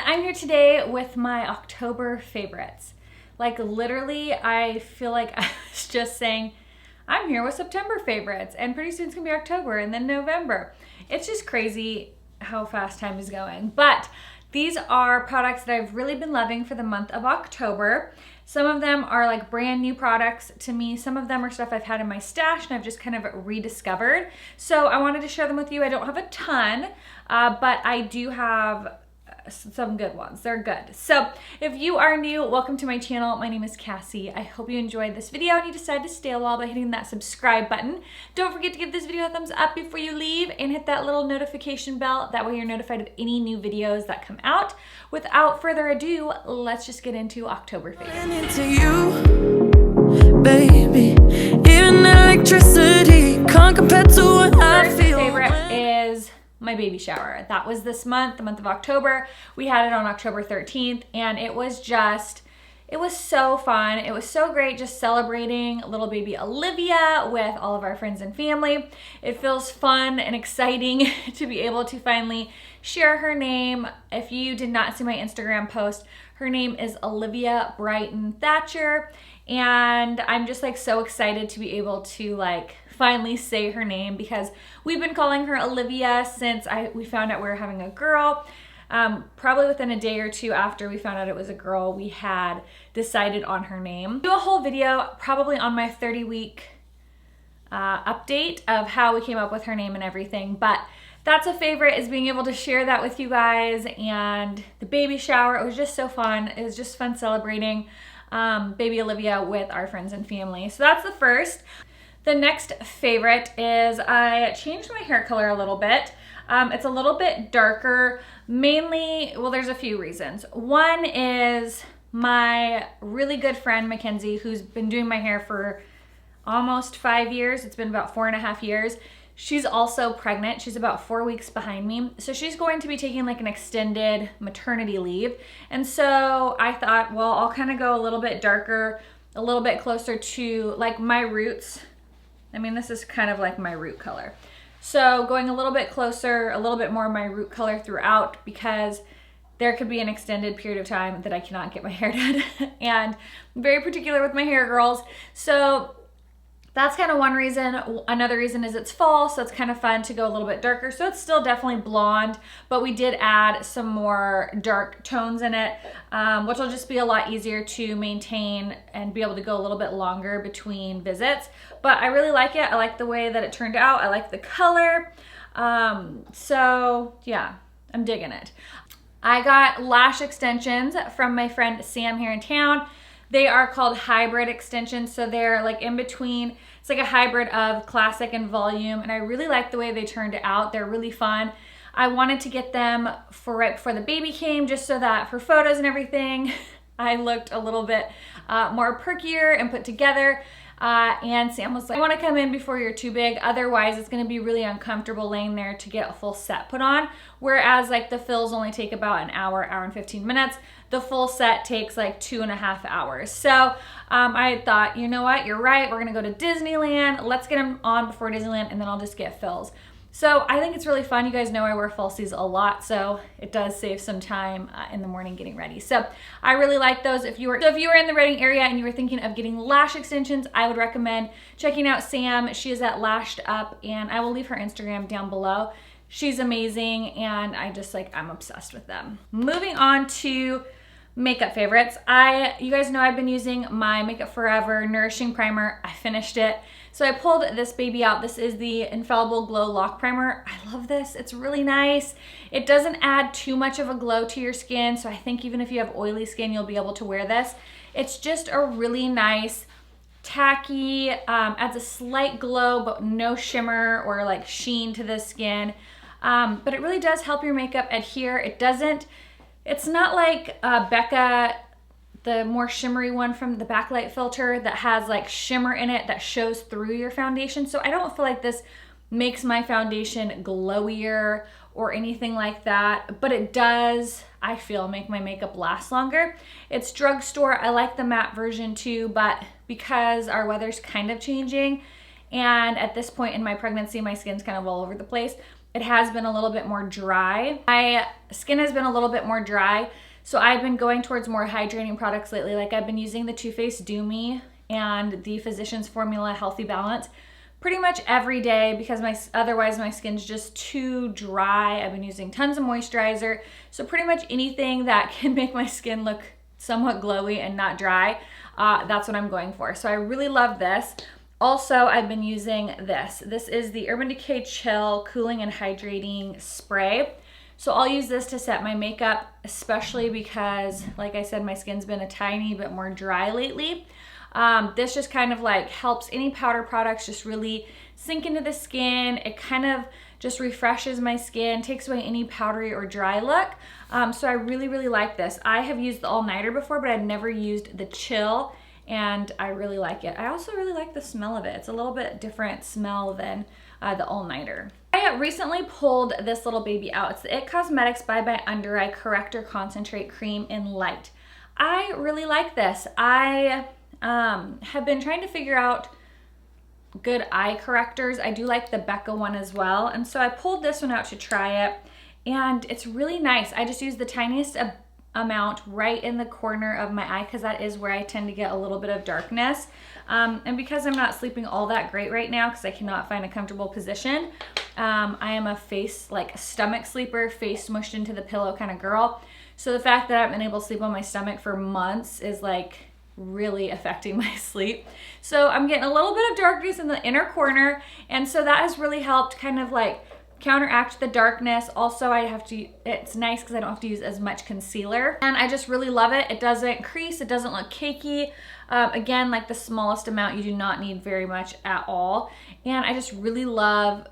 I'm here today with my October favorites. Like literally, I feel like I was just saying, I'm here with September favorites, and pretty soon it's gonna be October and then November. It's just crazy how fast time is going. But these are products that I've really been loving for the month of October. Some of them are like brand new products to me. Some of them are stuff I've had in my stash and I've just kind of rediscovered. So I wanted to share them with you. I don't have a ton, but I do have some good ones. They're good. So if you are new, welcome to my channel. My name is Cassie. I hope you enjoyed this video and you decide to stay a while by hitting that subscribe button. Don't forget to give this video a thumbs up before you leave and hit that little notification bell. That way you're notified of any new videos that come out. Without further ado, let's just get into October favorites. Baby, even electricity can't compare to what I feel. First favorite is my baby shower. That was this month, the month of October. We had it on October 13th and it was so fun. It was so great just celebrating little baby Olivia with all of our friends and family. It feels fun and exciting to be able to finally share her name. If you did not see my Instagram post, her name is Olivia Brighton Thatcher, and I'm just like so excited to be able to like finally say her name because we've been calling her Olivia since we found out we were having a girl. Probably within a day or two after we found out it was a girl, we had decided on her name. Do a whole video probably on my 30-week update of how we came up with her name and everything, but that's a favorite, is being able to share that with you guys. And the baby shower, it was just so fun. It was just fun celebrating baby Olivia with our friends and family. So that's the first. The next favorite is I changed my hair color a little bit. It's a little bit darker, mainly, well, there's a few reasons. One is my really good friend, Mackenzie, who's been doing my hair for almost 5 years. It's been about 4.5 years. She's also pregnant. She's about 4 weeks behind me. So she's going to be taking like an extended maternity leave. And so I thought, well, I'll kind of go a little bit darker, a little bit closer to like my roots. I mean, this is kind of like my root color. So going a little bit closer, a little bit more of my root color throughout, because there could be an extended period of time that I cannot get my hair done. And I'm very particular with my hair, girls. So that's kind of one reason. Another reason is it's fall, so it's kind of fun to go a little bit darker. So it's still definitely blonde, but we did add some more dark tones in it, which will just be a lot easier to maintain and be able to go a little bit longer between visits. But I really like it. I like the way that it turned out. I like the color. So yeah, I'm digging it. I got lash extensions from my friend Sam here in town. They are called hybrid extensions, so they're like in between. It's like a hybrid of classic and volume, and I really like the way they turned out. They're really fun. I wanted to get them for right before the baby came, just so that for photos and everything, I looked a little bit more perkier and put together. And Sam was like, I want to come in before you're too big. Otherwise, it's going to be really uncomfortable laying there to get a full set put on. Whereas like the fills only take about an hour and 15 minutes. The full set takes like 2.5 hours. So I thought, you know what? You're right. We're going to go to Disneyland. Let's get them on before Disneyland and then I'll just get fills. So I think it's really fun. You guys know I wear falsies a lot, so it does save some time in the morning getting ready. So I really like those. If you were in the Reading area and you were thinking of getting lash extensions, I would recommend checking out Sam. She is at Lashed Up, and I will leave her Instagram down below. She's amazing, and I'm obsessed with them. Moving on to makeup favorites. You guys know I've been using my Makeup Forever Nourishing Primer. I finished it. So I pulled this baby out. This is the Infallible Glow Lock Primer. I love this. It's really nice. It doesn't add too much of a glow to your skin, so I think even if you have oily skin, you'll be able to wear this. It's just a really nice, tacky, adds a slight glow, but no shimmer or like sheen to the skin. But it really does help your makeup adhere. It's not like Becca, the more shimmery one from the backlight filter that has like shimmer in it that shows through your foundation. So I don't feel like this makes my foundation glowier or anything like that, but it does, I feel, make my makeup last longer. It's drugstore. I like the matte version too, but because our weather's kind of changing and at this point in my pregnancy, my skin's kind of all over the place, it has been a little bit more dry. My skin has been a little bit more dry, so I've been going towards more hydrating products lately. Like I've been using the Too Faced Do Me and the Physicians Formula Healthy Balance pretty much every day because otherwise my skin's just too dry. I've been using tons of moisturizer, so pretty much anything that can make my skin look somewhat glowy and not dry, that's what I'm going for. So I really love this. Also, I've been using this. This is the Urban Decay Chill Cooling and Hydrating Spray. So I'll use this to set my makeup, especially because, like I said, my skin's been a tiny bit more dry lately. This just kind of like helps any powder products just really sink into the skin. It kind of just refreshes my skin, takes away any powdery or dry look. So I really, really like this. I have used the All Nighter before, but I've never used the Chill, and I really like it. I also really like the smell of it. It's a little bit different smell than the All Nighter. I recently pulled this little baby out. It's the It Cosmetics Bye Bye Under Eye Corrector Concentrate Cream in Light. I really like this. I have been trying to figure out good eye correctors. I do like the Becca one as well, and so I pulled this one out to try it, and it's really nice. I just use the tiniest amount right in the corner of my eye because that is where I tend to get a little bit of darkness, and because I'm not sleeping all that great right now because I cannot find a comfortable position, I am a stomach sleeper, face smushed into the pillow kind of girl. So the fact that I've been able to sleep on my stomach for months is like really affecting my sleep. So I'm getting a little bit of darkness in the inner corner, and so that has really helped kind of like counteract the darkness. Also, it's nice because I don't have to use as much concealer, and I just really love it. It doesn't crease, it doesn't look cakey. Again, like the smallest amount, you do not need very much at all, and I just really love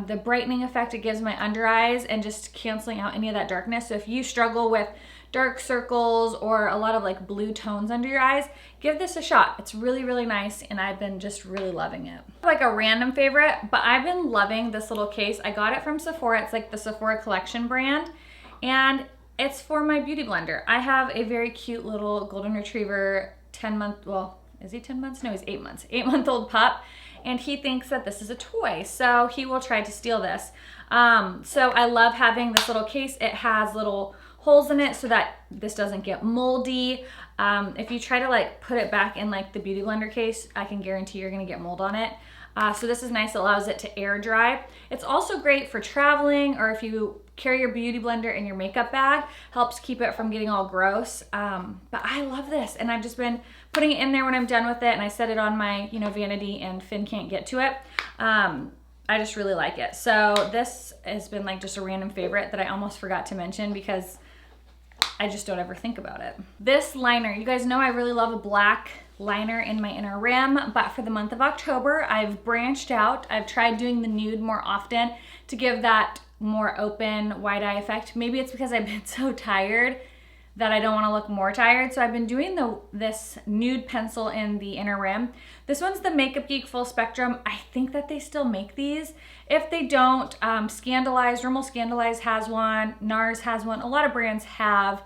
the brightening effect it gives my under eyes and just canceling out any of that darkness. So if you struggle with dark circles or a lot of like blue tones under your eyes, give this a shot. It's really, really nice, and I've been just really loving it. Like a random favorite, but I've been loving this little case. I got it from Sephora. It's like the Sephora Collection brand, and it's for my beauty blender. I have a very cute little golden retriever 10-month, well, is he 10 months? No, he's 8 months, 8-month-old pup, and he thinks that this is a toy, so he will try to steal this. So I love having this little case. It has little holes in it so that this doesn't get moldy. If you try to like put it back in like the beauty blender case, I can guarantee you're gonna get mold on it. So this is nice, it allows it to air dry. It's also great for traveling, or if you carry your beauty blender in your makeup bag, helps keep it from getting all gross. But I love this, and I've just been putting it in there when I'm done with it, and I set it on my, vanity, and Finn can't get to it. I just really like it. So this has been like just a random favorite that I almost forgot to mention because I just don't ever think about it. This liner, you guys know I really love a black liner in my inner rim, but for the month of October, I've branched out. I've tried doing the nude more often to give that more open, wide eye effect. Maybe it's because I've been so tired that I don't want to look more tired. So I've been doing this nude pencil in the inner rim. This one's the Makeup Geek Full Spectrum. I think that they still make these. If they don't, Rimmel Scandaleyes has one, NARS has one. A lot of brands have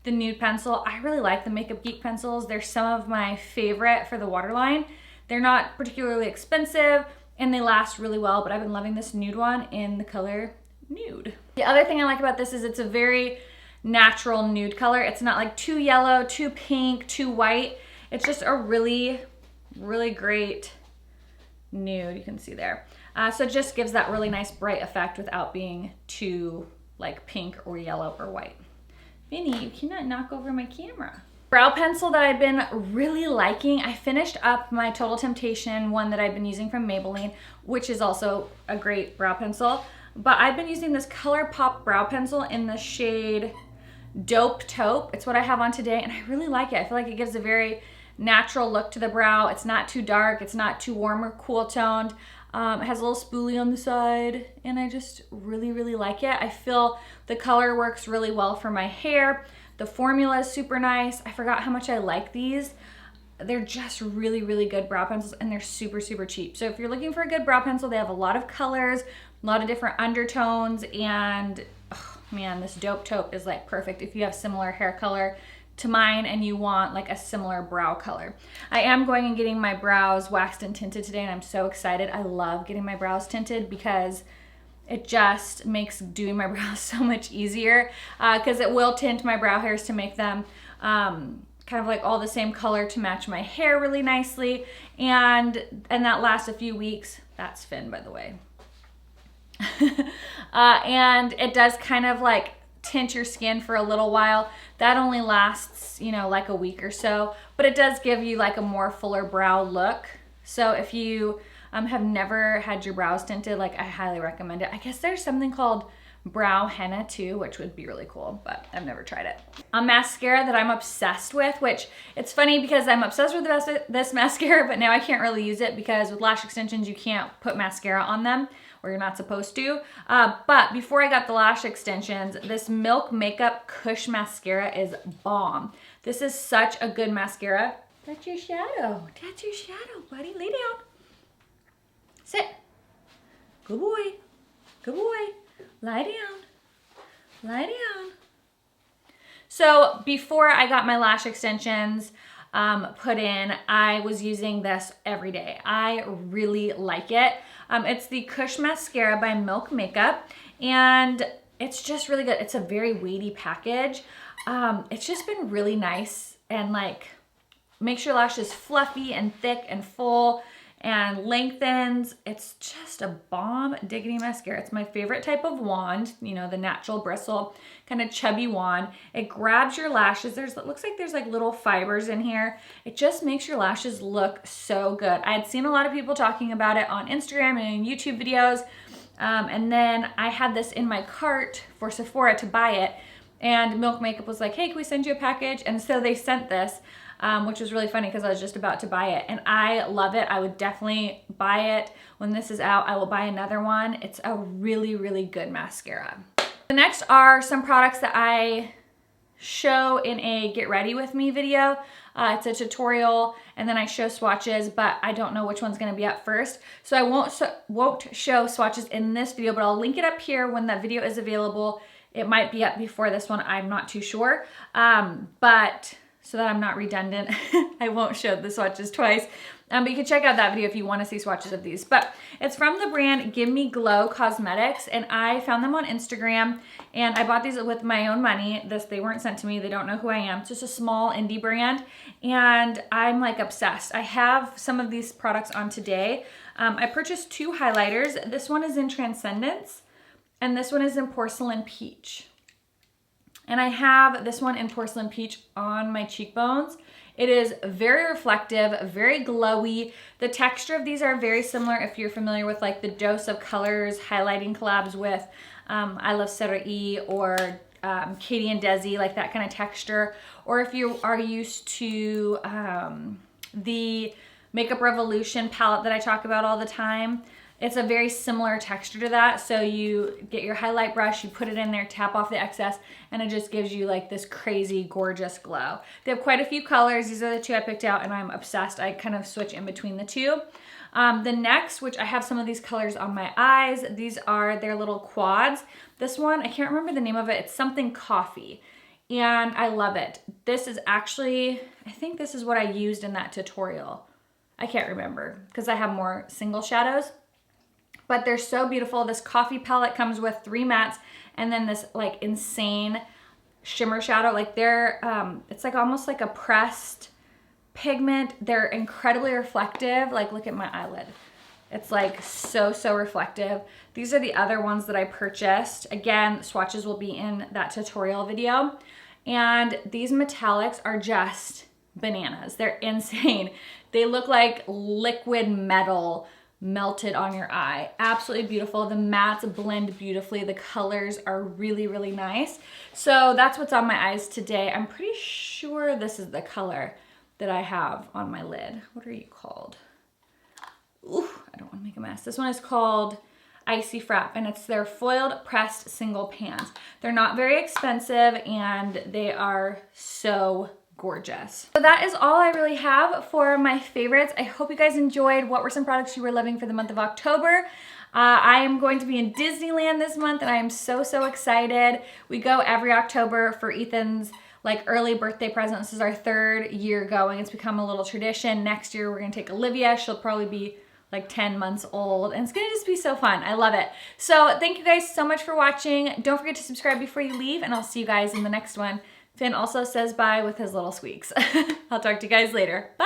the nude pencil. I really like the Makeup Geek pencils. They're some of my favorite for the waterline. They're not particularly expensive and they last really well, but I've been loving this nude one in the color Nude. The other thing I like about this is it's a very natural nude color. It's not like too yellow, too pink, too white. It's just a really, really great nude, you can see there. So it just gives that really nice bright effect without being too like pink or yellow or white. Vinny, you cannot knock over my camera. Brow pencil that I've been really liking. I finished up my Total Temptation one that I've been using from Maybelline, which is also a great brow pencil. But I've been using this ColourPop brow pencil in the shade Dope Taupe. It's what I have on today, and I really like it. I feel like it gives a very natural look to the brow. It's not too dark. It's not too warm or cool toned. It has a little spoolie on the side, and I just really, really like it. I feel the color works really well for my hair. The formula is super nice. I forgot how much I like these. They're just really, really good brow pencils, and they're super, super cheap. So if you're looking for a good brow pencil, they have a lot of colors, a lot of different undertones, and oh man, this Dope Taupe is like perfect if you have similar hair color to mine and you want like a similar brow color. I am going and getting my brows waxed and tinted today, and I'm so excited. I love getting my brows tinted because it just makes doing my brows so much easier because it will tint my brow hairs to make them kind of like all the same color to match my hair really nicely. And that lasts a few weeks. That's Finn, by the way. And it does kind of like tint your skin for a little while. That only lasts, you know, like a week or so, but it does give you like a more fuller brow look. So if you have never had your brows tinted, like I highly recommend it. I guess there's something called brow henna too, which would be really cool, but I've never tried it. A mascara that I'm obsessed with, which it's funny because I'm obsessed with this mascara, but now I can't really use it because with lash extensions, you can't put mascara on them, or you're not supposed to. But before I got the lash extensions, this Milk Makeup Kush Mascara is bomb. This is such a good mascara. That's your shadow. That's your shadow, buddy. Lay down. Sit. Good boy. Good boy. Lie down. Lie down. So before I got my lash extensions put in, I was using this every day. I really like it. It's the Kush Mascara by Milk Makeup, and it's just really good. It's a very weighty package. It's just been really nice and like makes your lashes fluffy and thick and full and lengthens. It's just a bomb diggity mascara. It's my favorite type of wand, you know, the natural bristle, kind of chubby wand. It grabs your lashes. It looks like there's like little fibers in here. It just makes your lashes look so good. I had seen a lot of people talking about it on Instagram and in YouTube videos. And then I had this in my cart for Sephora to buy it. And Milk Makeup was like, hey, can we send you a package? And so they sent this. Which was really funny because I was just about to buy it, and I love it. I would definitely buy it. When this is out, I will buy another one. It's a really, really good mascara. The next are some products that I show in a get ready with me video. It's a tutorial, and then I show swatches, but I don't know which one's gonna be up first. So I won't show swatches in this video, but I'll link it up here when that video is available. It might be up before this one, I'm not too sure. But so that I'm not redundant, I won't show the swatches twice. But you can check out that video if you want to see swatches of these. But it's from the brand Give Me Glow Cosmetics, and I found them on Instagram, and I bought these with my own money. They weren't sent to me. They don't know who I am. It's just a small indie brand, and I'm like obsessed. I have some of these products on today. I purchased 2 highlighters. This one is in Transcendence, and this one is in Porcelain Peach. And I have this one in Porcelain Peach on my cheekbones. It is very reflective, very glowy. The texture of these are very similar if you're familiar with like the Dose of Colors highlighting collabs with I Love Cerai or Katie and Desi, like that kind of texture. Or if you are used to the Makeup Revolution palette that I talk about all the time. It's a very similar texture to that. So you get your highlight brush, you put it in there, tap off the excess, and it just gives you like this crazy, gorgeous glow. They have quite a few colors. These are the 2 I picked out, and I'm obsessed. I kind of switch in between the 2. The next, which I have some of these colors on my eyes, these are their little quads. This one, I can't remember the name of it. It's something coffee, and I love it. This is actually, I think this is what I used in that tutorial. I can't remember because I have more single shadows. But they're so beautiful. This coffee palette comes with 3 mattes and then this like insane shimmer shadow. Like they're, it's like almost like a pressed pigment. They're incredibly reflective. Like look at my eyelid. It's like so reflective. These are the other ones that I purchased. Again, swatches will be in that tutorial video. And these metallics are just bananas. They're insane. They look like liquid metal melted on your eye. Absolutely beautiful. The mattes blend beautifully. The colors are really, really nice. So that's what's on my eyes today. I'm pretty sure this is the color that I have on my lid. What are you called? Ooh, I don't want to make a mess. This one is called Icy Frap, and it's their foiled pressed single pans. They're not very expensive, and they are so gorgeous. So that is all I really have for my favorites. I hope you guys enjoyed. What were some products you were loving for the month of October? I am going to be in Disneyland this month, and I am so excited. We go every October for Ethan's like early birthday present. This is our 3rd year going. It's become a little tradition. Next year we're gonna take Olivia. She'll probably be like 10 months old, and it's gonna just be so fun. I love it. So thank you guys so much for watching. Don't forget to subscribe before you leave, and I'll see you guys in the next one. Finn also says bye with his little squeaks. I'll talk to you guys later. Bye.